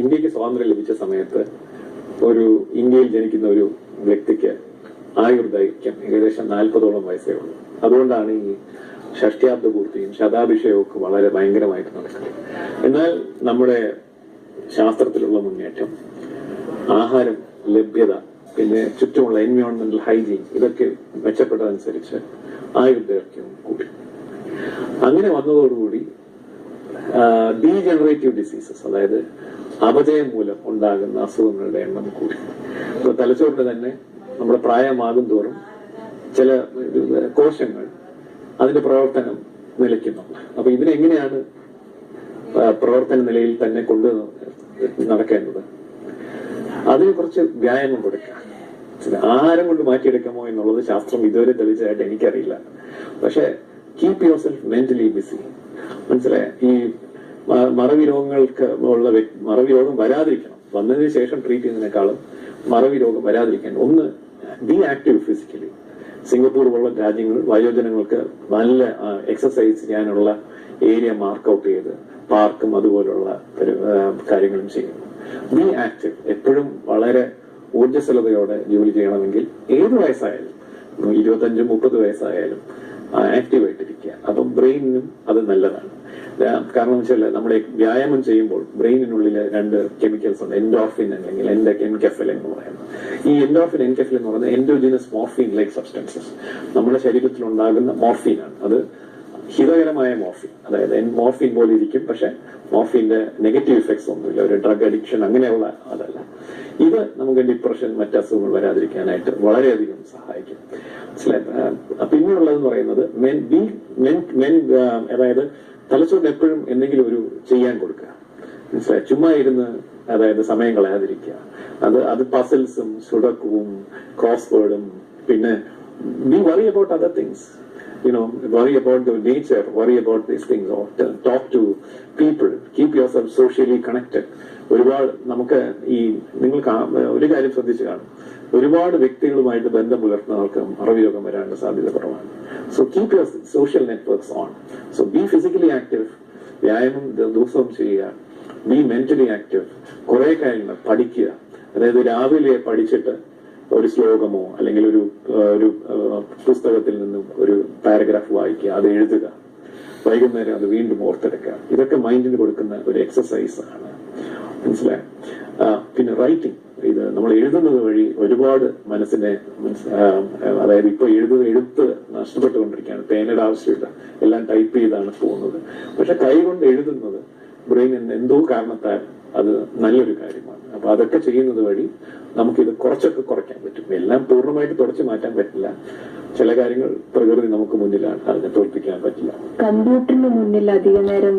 ഇന്ത്യക്ക് സ്വാതന്ത്ര്യം ലഭിച്ച സമയത്ത് ഇന്ത്യയിൽ ജനിക്കുന്ന ഒരു വ്യക്തിക്ക് ആയുർദൈർഘ്യം ഏകദേശം 40ഓളം വയസ്സേ ഉള്ളൂ. അതുകൊണ്ടാണ് ഈ ഷഷ്ട്യാബ്ദ പൂർത്തിയും ശതാഭിഷേകവും വളരെ ഭയങ്കരമായിട്ട് നടക്കുന്നത്. എന്നാൽ നമ്മുടെ ശാസ്ത്രത്തിലുള്ള മുന്നേറ്റം, ആഹാരം ലഭ്യത, പിന്നെ ചുറ്റുമുള്ള എൻവയോൺമെന്റൽ ഹൈജീൻ ഇതൊക്കെ മെച്ചപ്പെട്ടതനുസരിച്ച് ആയുർദൈർഘ്യവും കൂടി. അങ്ങനെ വന്നതോടുകൂടി ഡീജനറേറ്റീവ് ഡിസീസസ്, അതായത് അപചയം മൂലം ഉണ്ടാകുന്ന അസുഖങ്ങളുടെ എണ്ണം കൂടി. ഇപ്പൊ തലച്ചോറിന്റെ തന്നെ നമ്മുടെ പ്രായമാകും തോറും ചില കോശങ്ങൾ അതിന്റെ പ്രവർത്തനം നിലയ്ക്കുന്നുണ്ട്. അപ്പൊ ഇതിനെങ്ങനെയാണ് പ്രവർത്തന നിലയിൽ തന്നെ കൊണ്ട് നടക്കേണ്ടത്? അതിന് കുറച്ച് വ്യായാമം കൊടുക്കുക. ആഹാരം കൊണ്ട് മാറ്റിയെടുക്കാമോ എന്നുള്ളത് ശാസ്ത്രം ഇതുവരെ തെളിച്ചതായിട്ട് എനിക്കറിയില്ല. പക്ഷെ keep yourself mentally busy. മനസ്സിലായ, ഈ മറവി രോഗങ്ങൾക്ക് മറവി രോഗം വരാതിരിക്കണം, വന്നതിന് ശേഷം ട്രീറ്റ് ചെയ്യുന്നതിനേക്കാളും മറവി രോഗം വരാതിരിക്കാൻ ഒന്ന് ബി ആക്റ്റീവ് ഫിസിക്കലി. സിംഗപ്പൂർ പോലുള്ള രാജ്യങ്ങൾ വയോജനങ്ങൾക്ക് നല്ല എക്സസൈസ് ചെയ്യാനുള്ള ഏരിയ മാർക്ക് ഔട്ട് ചെയ്ത് പാർക്കും അതുപോലുള്ള കാര്യങ്ങളും ചെയ്യുന്നു. ബി ആക്റ്റീവ്, എപ്പോഴും വളരെ ഊർജ്ജസ്വലതയോടെ ജോലി ചെയ്യണമെങ്കിൽ ഏത് വയസ്സായാലും 25-30 വയസ്സായാലും ആക്റ്റീവായിട്ടിരിക്കുക. അപ്പം ബ്രെയിനിനും അത് നല്ലതാണ്. കാരണം വെച്ചാൽ നമ്മുടെ വ്യായാമം ചെയ്യുമ്പോൾ ബ്രെയിനിനുള്ളിൽ 2 കെമിക്കൽസ് ഉണ്ട്, എൻഡോർഫിൻ അല്ലെങ്കിൽ എൻകെഫലിൻ എന്ന് പറയുന്നത്. ഈ എൻഡോർഫിൻ എൻകെഫലിൻ എന്ന് പറയുന്നത് എൻഡോജിനസ് മോർഫിൻ ലൈക്ക് സബ്സ്റ്റൻസസ്, നമ്മുടെ ശരീരത്തിൽ ഉണ്ടാകുന്ന മോർഫിനാണ്. അത് ഹിതകരമായ മോർഫിൻ, അതായത് മോർഫിൻ പോലെ ഇരിക്കും, പക്ഷെ മോർഫിന്റെ നെഗറ്റീവ് ഇഫക്ട്സ് ഒന്നുമില്ല, ഒരു ഡ്രഗ് അഡിക്ഷൻ അങ്ങനെയുള്ള അതല്ല. ഇത് നമുക്ക് ഡിപ്രഷൻ, മറ്റ് അസുഖങ്ങൾ വരാതിരിക്കാനായിട്ട് വളരെയധികം സഹായിക്കും. പിന്നെയുള്ളതെന്ന് പറയുന്നത് അതായത് തലച്ചോറിന് എപ്പോഴും എന്തെങ്കിലും ഒരു ചെയ്യാൻ കൊടുക്കുക. മനസ്സിലായി, ചുമ്മാ ഇരുന്ന് അതായത് സമയം കളയാതിരിക്കുക. അത് പസിൽസും സുഡക്കുവും ക്രോസ് വേർഡും, പിന്നെ B worry about other things. Worry about the nature, worry about these things, or talk to people, keep yourself socially connected. ഒരുപാട് നമുക്ക് നിങ്ങൾ ഒരു കാര്യം ശ്രദ്ധിച്ചു കാണും, ഒരുപാട് വ്യക്തികളുമായിട്ട് ബന്ധം പുലർത്തുന്നവർക്ക് മറവി രോഗം വരാനുള്ള സാധ്യത കുറവാണ്. So keep your social networks on. So B physically active, വ്യായാമം ദിവസവും ചെയ്യുക. ബി മെന്റലി ആക്റ്റീവ്, കുറെ കാര്യങ്ങൾ പഠിക്കുക. അതായത് രാവിലെ പഠിച്ചിട്ട് ഒരു ശ്ലോകമോ അല്ലെങ്കിൽ ഒരു പുസ്തകത്തിൽ നിന്നും ഒരു പാരഗ്രാഫ് വായിക്കുക, അത് എഴുതുക, വൈകുന്നേരം അത് വീണ്ടും ഓർത്തെടുക്കുക. ഇതൊക്കെ മൈൻഡിന് കൊടുക്കുന്ന ഒരു എക്സസൈസ് ആണ്. മനസ്സിലായോ? പിന്നെ റൈറ്റിംഗ്, ഇത് നമ്മൾ എഴുതുന്നത് വഴി ഒരുപാട് മനസ്സിനെ അതായത് ഇപ്പൊ എഴുത്ത് നഷ്ടപ്പെട്ടുകൊണ്ടിരിക്കുകയാണ്. പേനയുടെ ആവശ്യമില്ല, എല്ലാം ടൈപ്പ് ചെയ്താണ് പോകുന്നത്. പക്ഷെ കൈ കൊണ്ട് എഴുതുന്നത് ബ്രെയിനിന് എന്തോ കാരണത്താൽ അത് നല്ലൊരു കാര്യമാണ്. അപ്പൊ അതൊക്കെ ചെയ്യുന്നത് വഴി നമുക്കിത് കുറച്ചൊക്കെ കുറയ്ക്കാൻ പറ്റും. എല്ലാം പൂർണ്ണമായിട്ട് തുടച്ചു മാറ്റാൻ പറ്റില്ല. ചില കാര്യങ്ങൾ പ്രകൃതി നമുക്ക് മുന്നിലാണ്, അതിനെ തോൽപ്പിക്കാൻ പറ്റില്ല. കമ്പ്യൂട്ടറിന് മുന്നിൽ അധിക നേരം